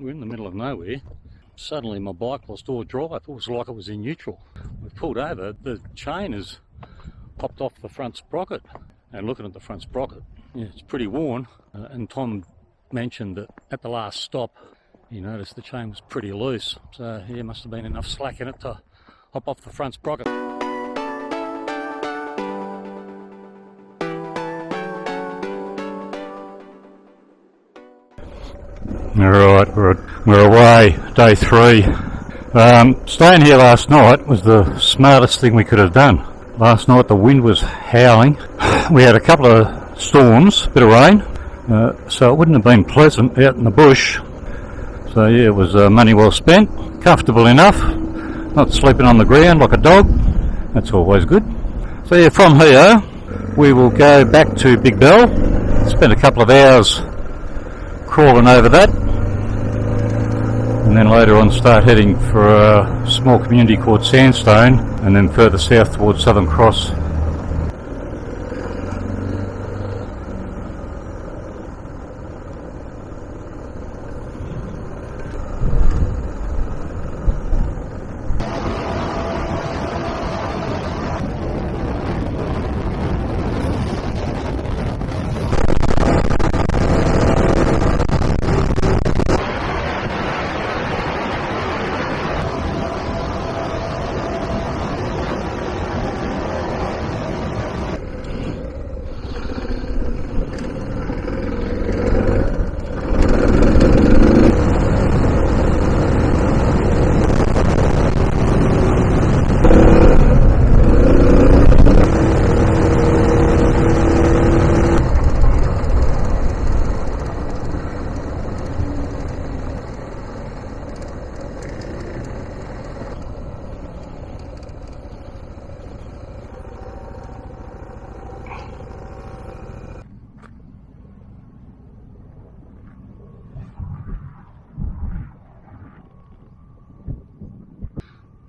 we're in the middle of nowhere. Suddenly my bike lost all drive. It was like it was in neutral. We pulled over, the chain has popped off the front sprocket. And looking at the front sprocket, yeah, it's pretty worn. And Tom mentioned that at the last stop, he noticed the chain was pretty loose. So yeah, must have been enough slack in it to hop off the front sprocket. Alright, we're away, day 3. Staying here last night was the smartest thing we could have done. Last night the wind was howling. We had a couple of storms, a bit of rain, so it wouldn't have been pleasant out in the bush. So yeah, it was money well spent, comfortable enough, not sleeping on the ground like a dog. That's always good. So yeah, from here we will go back to Big Bell, spend a couple of hours crawling over that, and then later on start heading for a small community called Sandstone, and then further south towards Southern Cross.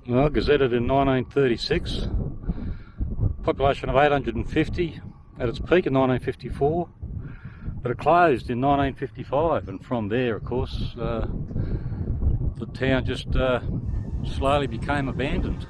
Well, gazetted in 1936, population of 850 at its peak in 1954, but it closed in 1955, and from there, of course, the town just slowly became abandoned.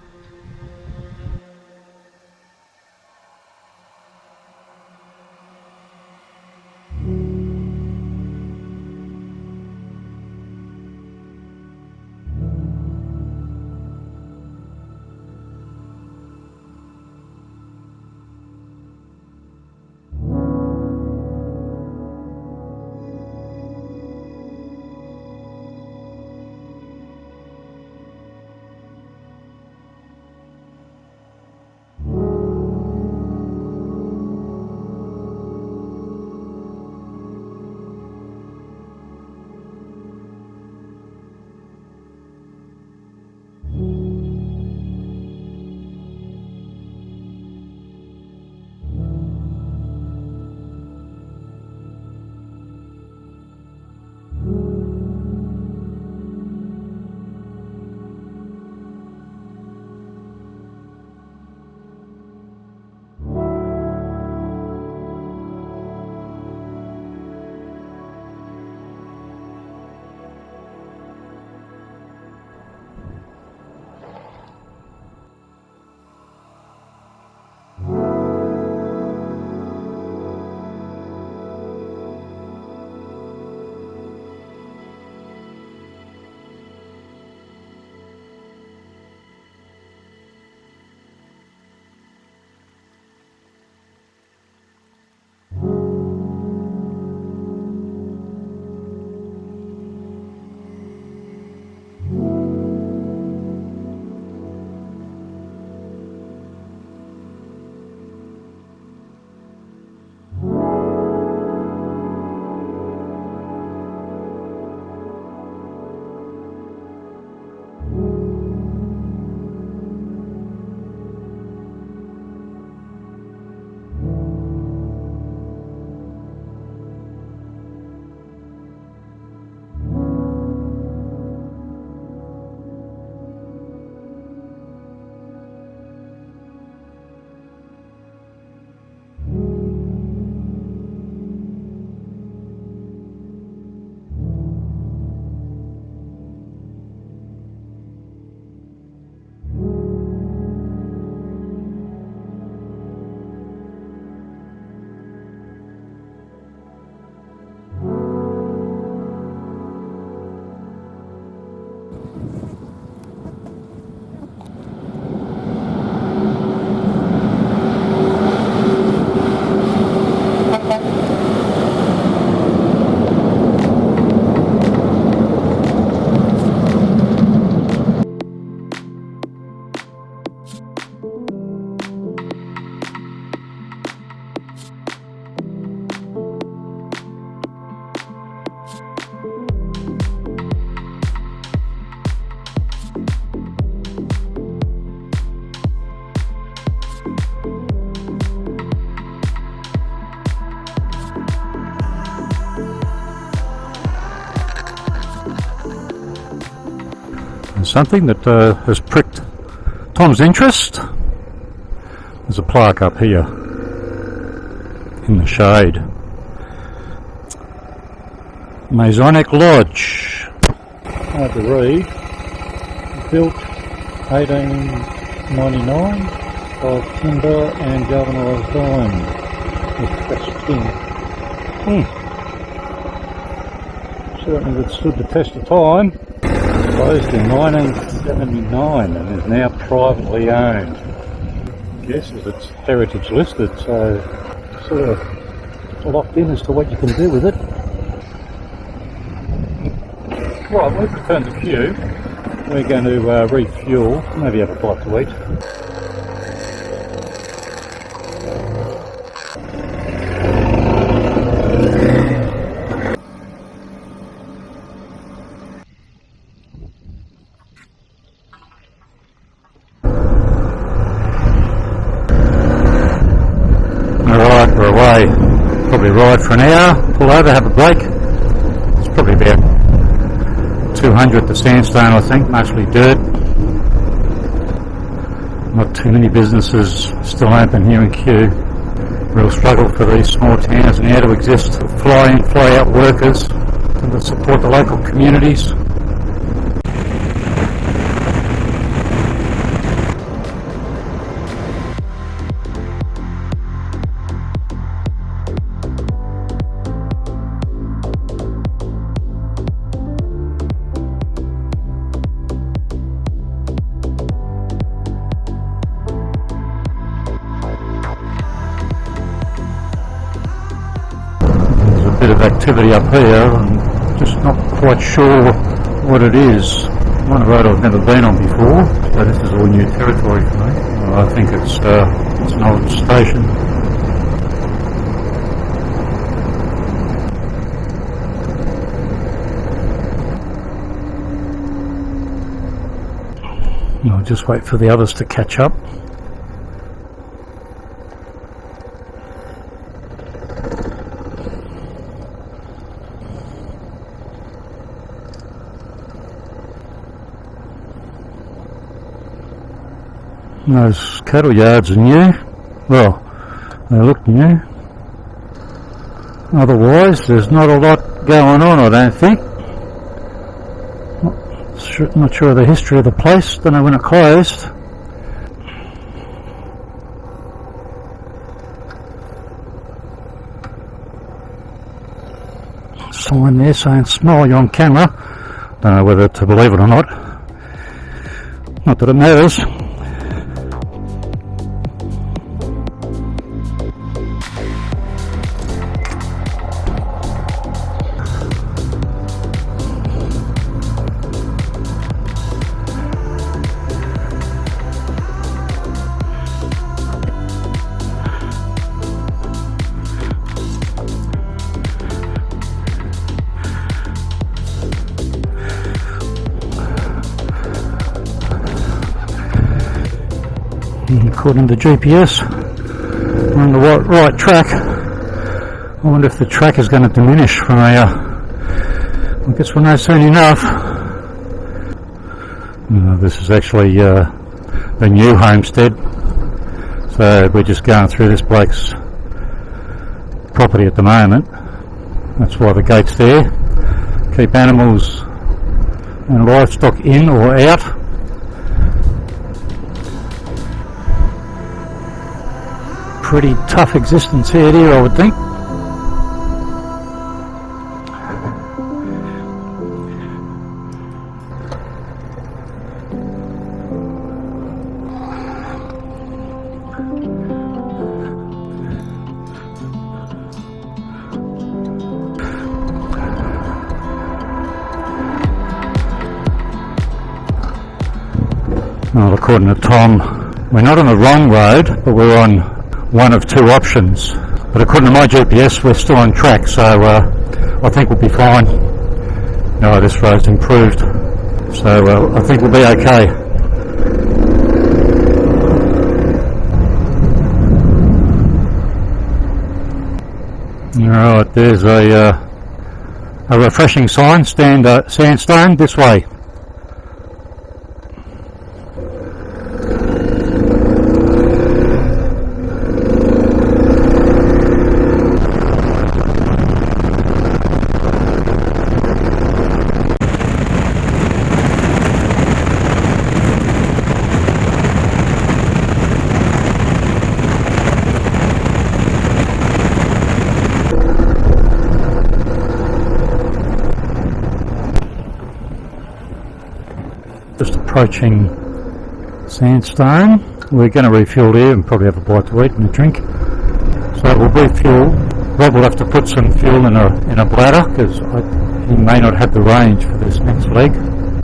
something that has pricked Tom's interest. There's a plaque up here in the shade. Masonic Lodge. Hard to read. Built 1899 of timber and galvanised iron with pressed tin. Certainly withstood the test of time. Closed in 1979 and is now privately owned. I guess it's heritage listed, so sort of locked in as to what you can do with it. Right, we've returned to queue. We're going to refuel, maybe have a bite to eat. Alright, we're away. Probably ride for an hour, pull over, have a break. It's probably about 200 to sandstone, I think, mostly dirt. Not too many businesses still open here in Kew. Real struggle for these small towns now to exist. Fly in, fly out workers to support the local communities. Bit of activity up here. I'm just not quite sure what it is. One road I've never been on before, so this is all new territory for me. I think it's an old station. I'll just wait for the others to catch up. Those cattle yards are new. Well, they look new. Otherwise, there's not a lot going on, I don't think. Not sure of the history of the place. Don't know when it closed. Sign there saying smile, you're on camera. Don't know whether to believe it or not. Not that it matters. According to GPS, we're on the right track. I wonder if the track is going to diminish from here. I guess we'll know soon enough. This is actually the new homestead, so we're just going through this bloke's property at the moment. That's why the gate's there. Keep animals and livestock in or out. Pretty tough existence here, I would think. Well, according to Tom, we're not on the wrong road, but we're on one of two options. But according to my GPS, we're still on track, so I think we'll be fine. No, this road's improved, so I think we'll be okay. Alright, there's a refreshing sign, sandstone this way. just approaching Sandstone. We're going to refuel there and probably have a bite to eat and a drink. So we'll refuel. Rob will have to put some fuel in a bladder because he may not have the range for this next leg.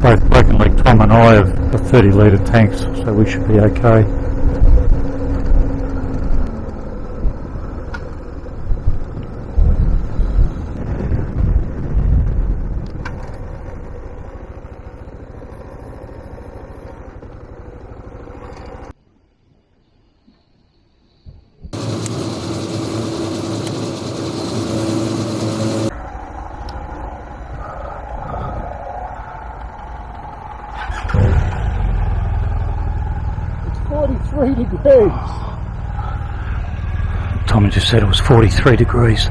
Both Broken Leg Tom and I have 30 litre tanks, so we should be okay. Degrees. Tommy just said it was 43 degrees.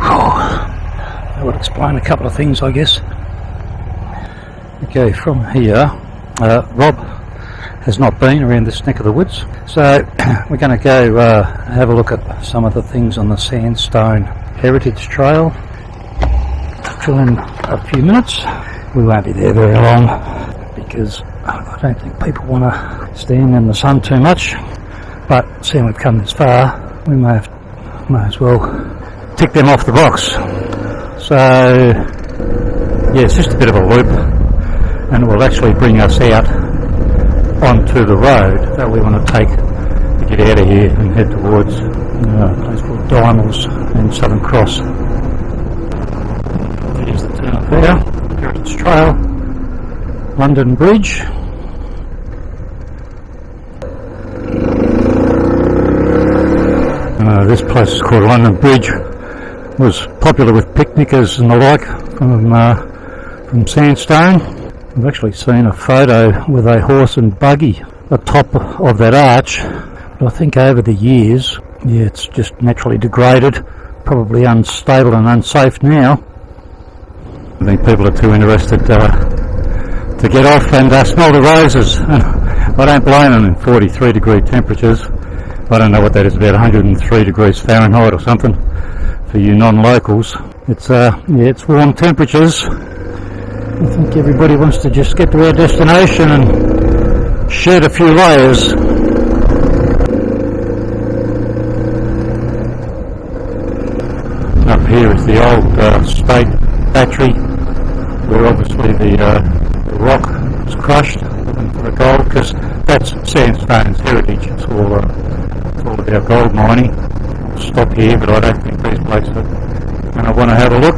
That would explain a couple of things, I guess. Okay, from here, Rob has not been around this neck of the woods, so we're going to go have a look at some of the things on the Sandstone Heritage Trail. Fill in a few minutes. We won't be there very long because I don't think people want to stand in the sun too much, but seeing we've come this far, we may as well tick them off the box. So yeah, it's just a bit of a loop, and it will actually bring us out onto the road that we want to take to get out of here and head towards a place called Dimel's and Southern Cross. Here's the turn up there, Heritage Trail, London Bridge. This place is called London Bridge. Was popular with picnickers and the like from Sandstone. I've actually seen a photo with a horse and buggy atop of that arch, but I think over the years, yeah, it's just naturally degraded, probably unstable and unsafe now. I think people are too interested to get off and smell the roses. I don't blame them in 43 degree temperatures. I don't know what that is, about 103 degrees Fahrenheit or something for you non-locals. It's it's warm temperatures. I think everybody wants to just get to our destination and shed a few layers. Up here is the old state battery, where obviously the rock was crushed for the gold, because that's Sandstone's heritage. It's all about gold mining. I'll stop here, but I don't think these places are going to want to have a look.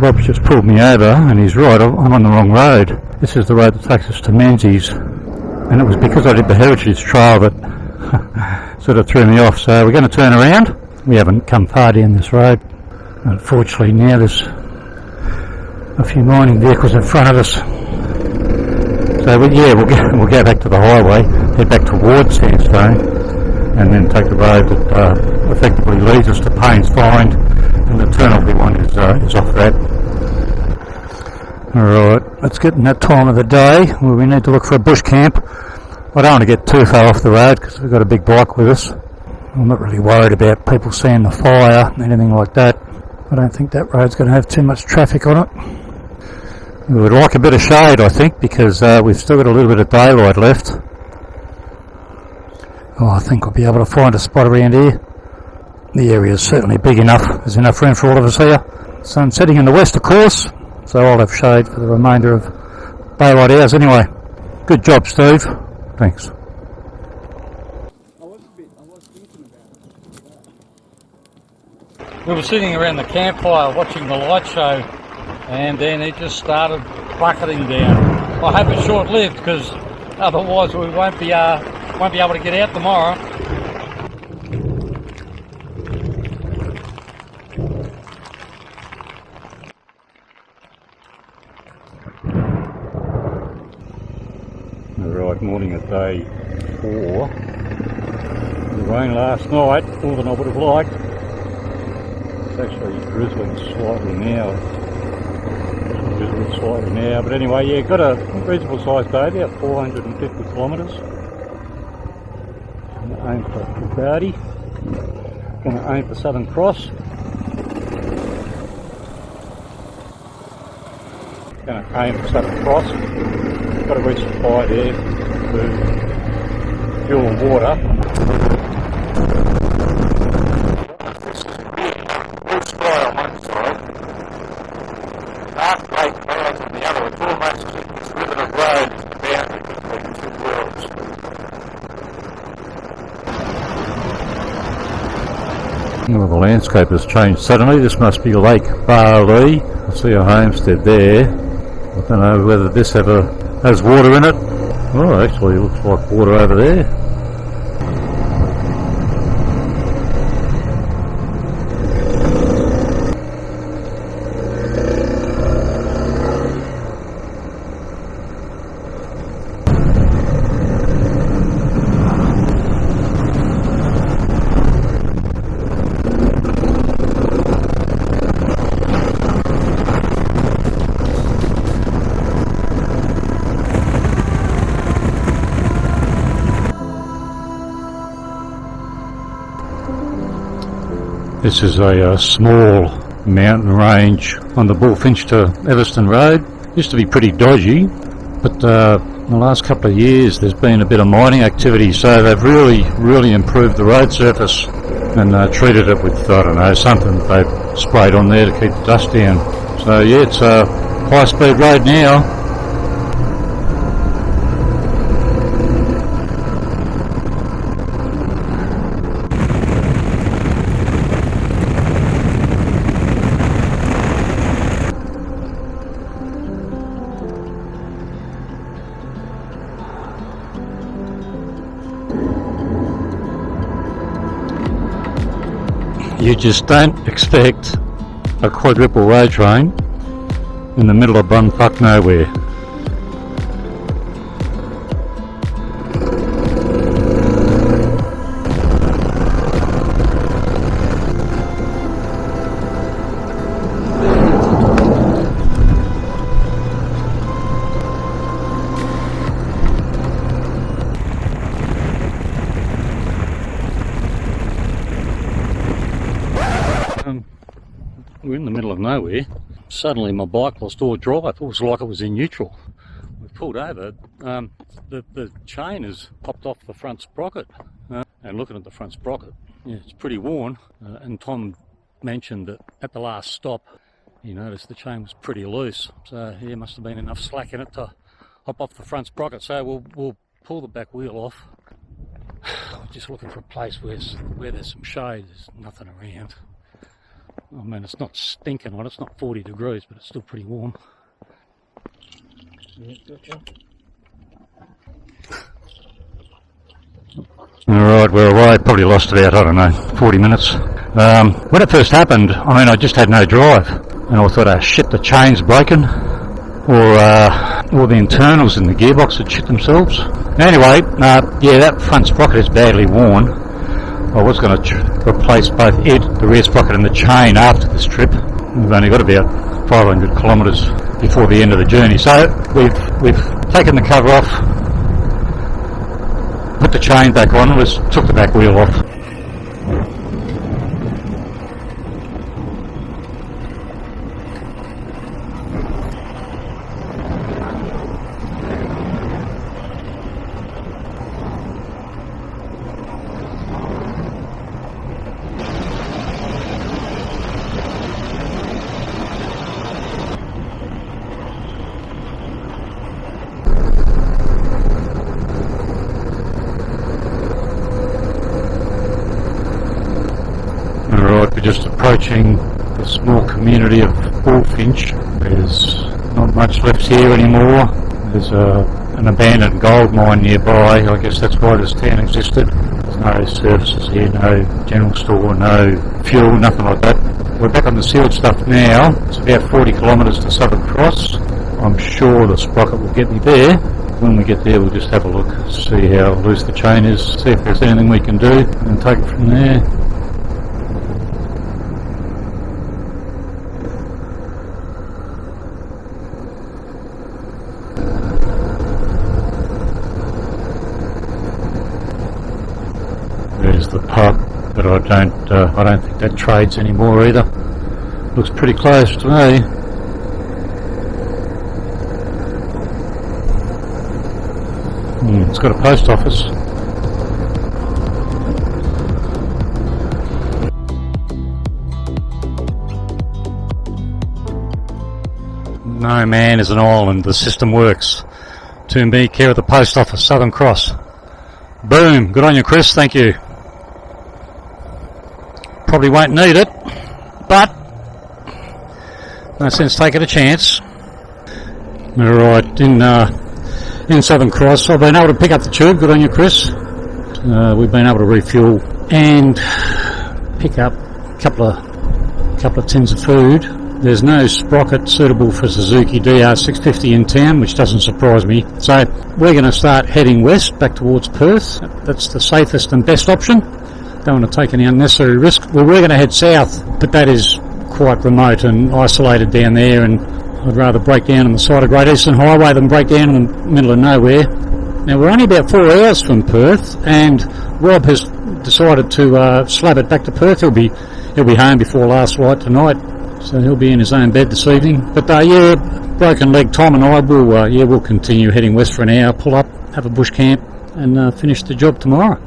Rob's just pulled me over, and he's right, I'm on the wrong road. This is the road that takes us to Menzies, and it was because I did the Heritage Trail that sort of threw me off. So we're going to turn around. We haven't come far down this road. Unfortunately now there's a few mining vehicles in front of us. So we'll go back to the highway, head back towards Sandstone, and then take the road that effectively leads us to Payne's Find, and the turn off we want is off that. Alright, let's get in that time of the day where we need to look for a bush camp. I don't want to get too far off the road because we've got a big bike with us. I'm not really worried about people seeing the fire, anything like that. I don't think that road's going to have too much traffic on it. We would like a bit of shade, I think, because we've still got a little bit of daylight left. Oh, I think we'll be able to find a spot around here. The area is certainly big enough. There's enough room for all of us here. Sun's setting in the west, of course, so I'll have shade for the remainder of daylight hours anyway. Good job, Steve. Thanks. We were sitting around the campfire watching the light show, and then it just started bucketing down. I hope it's short-lived, because otherwise we won't be able to get out tomorrow. Alright, morning of day 4. The rain last night, more than I would have liked. It's actually drizzling slightly now. But anyway, yeah, got a reasonable sized day, about 450 kilometres. Gonna aim for foolhardy. Gonna aim for Southern Cross. Gonna aim for Southern Cross. Got a resupply there for fuel and water. Blue sky on one side, dark grey clouds on the other. It's almost this ribbon of road is the boundary between the two worlds. Well, the landscape has changed suddenly. This must be Lake Barley. I see a homestead there. I don't know whether this ever has water in it. Oh, actually it looks like water over there. This is a small mountain range on the Bullfinch to Everston Road. Used to be pretty dodgy, but in the last couple of years there's been a bit of mining activity, so they've really improved the road surface and treated it with, I don't know, something they've sprayed on there to keep the dust down. So yeah, it's a high speed road now. You just don't expect a quadruple road train in the middle of bumfuck nowhere. We're in the middle of nowhere. Suddenly my bike lost all drive. It was like it was in neutral. We pulled over. The chain has popped off the front sprocket. And looking at the front sprocket, yeah, it's pretty worn. And Tom mentioned that at the last stop, he noticed the chain was pretty loose. So there must have been enough slack in it to hop off the front sprocket. So we'll pull the back wheel off. We're just looking for a place where there's some shade. There's nothing around. I mean, it's not stinking hot, it's not 40 degrees, but it's still pretty warm. Yeah, gotcha. Alright, we're away. Probably lost about, I don't know, 40 minutes. When it first happened, I mean, I just had no drive. And I thought, oh shit, the chain's broken. Or the internals in the gearbox had shit themselves. Anyway, yeah, that front sprocket is badly worn. I was going to replace both the rear sprocket and the chain after this trip. We've only got about 500 kilometres before the end of the journey. So we've taken the cover off, put the chain back on, took the back wheel off. We're just approaching the small community of Bullfinch. There's not much left here anymore. There's an abandoned gold mine nearby. I guess that's why this town existed. There's no services here, no general store, no fuel, nothing like that. We're back on the sealed stuff now. It's about 40 kilometres to Southern Cross. I'm sure the sprocket will get me there. When we get there, we'll just have a look, see how loose the chain is, see if there's anything we can do, and take it from there. to the pub, but I don't think that trades anymore either. Looks pretty close to me. It's got a post office. No man is an island. The system works. To me, care of the post office, Southern Cross. Boom. Good on you, Chris. Thank you. Probably won't need it, but no sense taking a chance. Alright, in Southern Cross, I've been able to pick up the tube. Good on you, Chris. We've been able to refuel and pick up a couple of tins of food. There's no sprocket suitable for Suzuki DR650 in town, which doesn't surprise me. So we're going to start heading west back towards Perth. That's the safest and best option. Don't want to take any unnecessary risk. Well, we're going to head south, but that is quite remote and isolated down there, and I'd rather break down on the side of Great Eastern Highway than break down in the middle of nowhere. Now, we're only about 4 hours from Perth, and Rob has decided to slab it back to Perth. He'll be home before last flight tonight, so he'll be in his own bed this evening. But yeah, broken leg Tom and I will we'll continue heading west for an hour, pull up, have a bush camp, and finish the job tomorrow.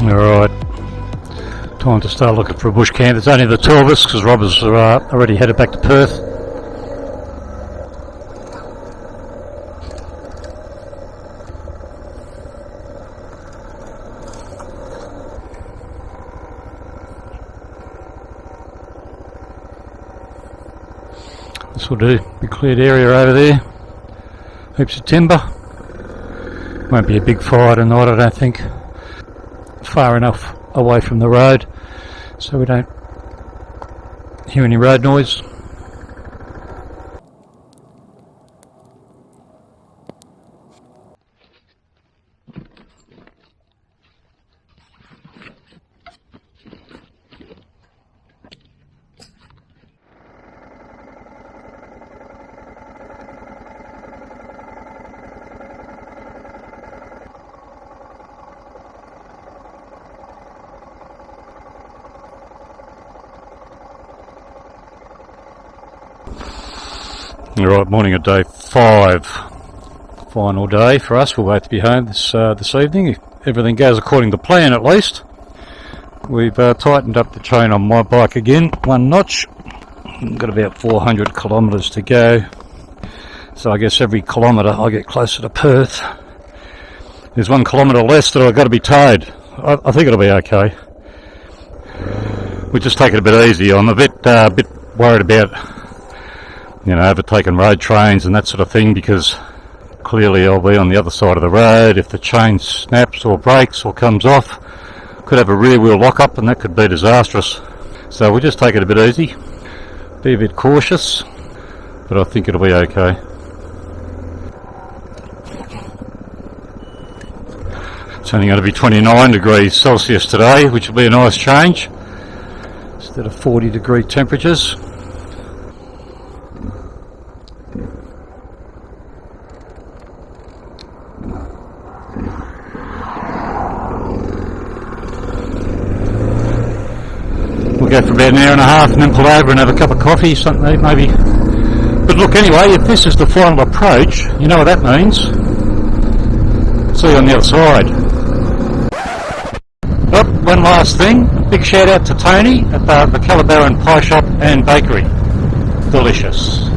Alright, time to start looking for a bush camp. There's only the two of us because Rob has already headed back to Perth. This will do. Big cleared area over there. Heaps of timber. Won't be a big fire tonight, I don't think. Far enough away from the road so we don't hear any road noise. Alright, morning of day 5. Final day for us. We'll both be home this evening, if everything goes according to plan at least. We've tightened up the chain on my bike again, 1 notch. Got about 400 kilometres to go. So I guess every kilometre I get closer to Perth. There's 1 kilometre less that I've got to be towed. I think it'll be okay. We'll just take it a bit easy. I'm a bit worried about overtaking road trains and that sort of thing, because clearly I'll be on the other side of the road. If the chain snaps or breaks or comes off, could have a rear wheel lock up and that could be disastrous. So we'll just take it a bit easy, be a bit cautious, but I think it'll be okay. It's only going to be 29 degrees Celsius today, which will be a nice change instead of 40-degree temperatures. We'll go for about an hour and a half and then pull over and have a cup of coffee, something maybe. But look, anyway, if this is the final approach, you know what that means. See you on the other side. Oh, one last thing. Big shout out to Tony at the Calabaran Pie Shop and Bakery. Delicious.